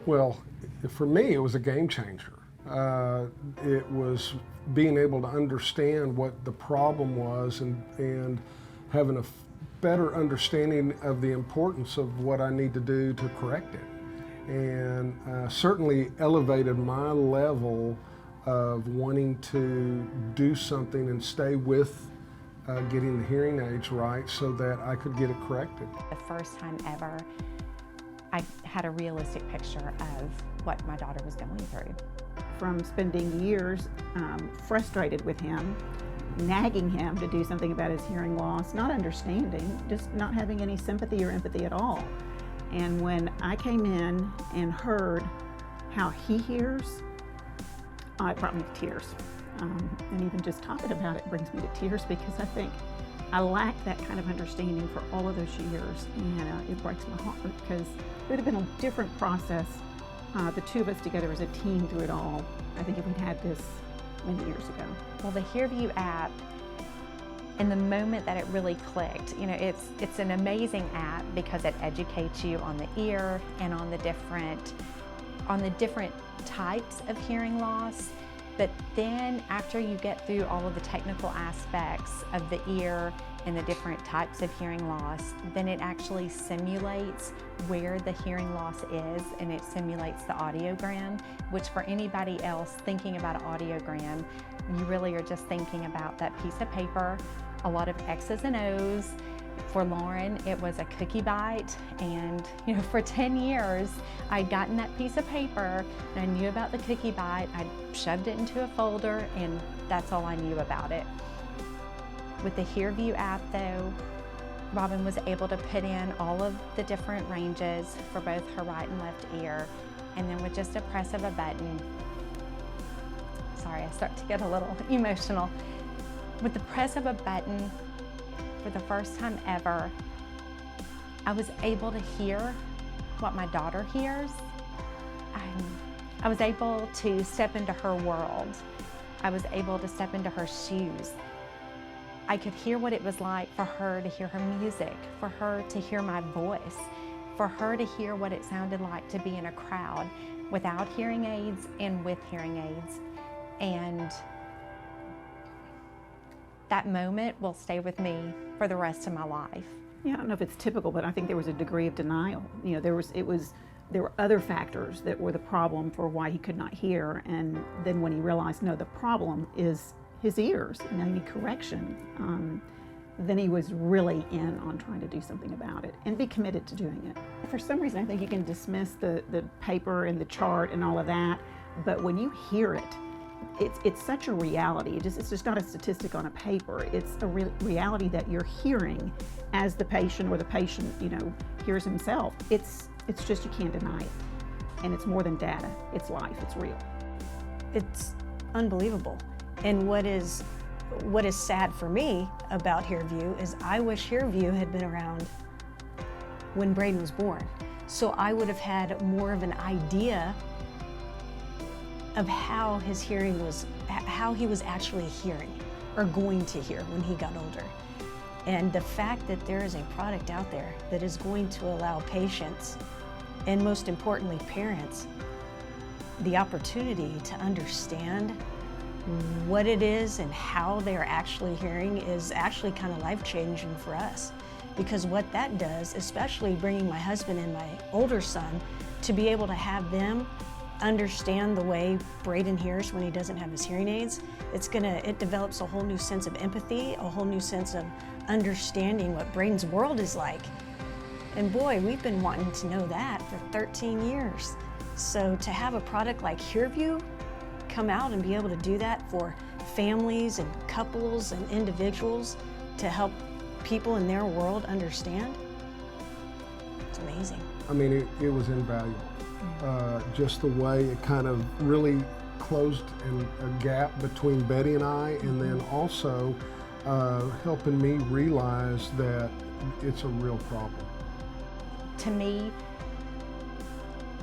Well, for me, it was a game changer. It was being able to understand what the problem was and having a better understanding of the importance of what I need to do to correct it. And certainly elevated my level of wanting to do something and stay with getting the hearing aids right so that I could get it corrected. The first time ever, I had a realistic picture of what my daughter was going through. From spending years frustrated with him, nagging him to do something about his hearing loss, not understanding, just not having any sympathy or empathy at all. And when I came in and heard how he hears, it brought me to tears. And even just talking about it brings me to tears because I think I lacked that kind of understanding for all of those years, and it breaks my heart because it would have been a different process, the two of us together as a team through it all, I think, if we'd had this many years ago. Well, the HearVu app, and the moment that it really clicked, you know, it's an amazing app because it educates you on the ear and on the different types of hearing loss. But then after you get through all of the technical aspects of the ear and the different types of hearing loss, then it actually simulates where the hearing loss is, and it simulates the audiogram, which for anybody else thinking about an audiogram, you really are just thinking about that piece of paper, a lot of X's and O's. For Lauren, it was a cookie bite, and you know, for 10 years, I'd gotten that piece of paper and I knew about the cookie bite. I'd shoved it into a folder, and that's all I knew about it. With the HearVu app though, Robin was able to put in all of the different ranges for both her right and left ear, and then with just a press of a button, sorry, I start to get a little emotional. With the press of a button, for the first time ever, I was able to hear what my daughter hears. I was able to step into her world. I was able to step into her shoes. I could hear what it was like for her to hear her music, for her to hear my voice, for her to hear what it sounded like to be in a crowd without hearing aids and with hearing aids. And that moment will stay with me for the rest of my life. Yeah, I don't know if it's typical, but I think there was a degree of denial. You know, there were other factors that were the problem for why he could not hear, and then when he realized, no, the problem is his ears and I need correction, then he was really in on trying to do something about it and be committed to doing it. For some reason, I think you can dismiss the paper and the chart and all of that, but when you hear it, it's such a reality. It's just not a statistic on a paper. It's a reality that you're hearing as the patient, or the patient, you know, hears himself. It's just, you can't deny it. And it's more than data. It's life. It's real. It's unbelievable. And what is sad for me about HearVu is I wish HearVu had been around when Braden was born. So I would have had more of an idea of how his hearing was, how he was actually hearing or going to hear when he got older. And the fact that there is a product out there that is going to allow patients, and most importantly parents, the opportunity to understand what it is and how they're actually hearing is actually kind of life-changing for us. Because what that does, especially bringing my husband and my older son, to be able to have them understand the way Braden hears when he doesn't have his hearing aids, it develops a whole new sense of empathy, a whole new sense of understanding what Braden's world is like. And boy, we've been wanting to know that for 13 years. So to have a product like HearVu come out and be able to do that for families and couples and individuals to help people in their world understand, it's amazing. I mean, it was invaluable. Just the way it kind of really closed a gap between Betty and I, and then also helping me realize that it's a real problem. To me,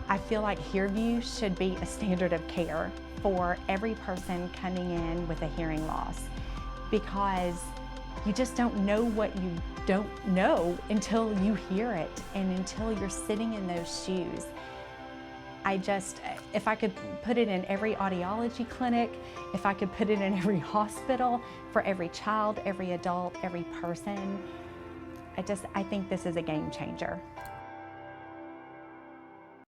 I feel like HearVu should be a standard of care for every person coming in with a hearing loss, because you just don't know what you don't know until you hear it and until you're sitting in those shoes. if I could put it in every audiology clinic, if I could put it in every hospital, for every child, every adult, every person, I think this is a game changer.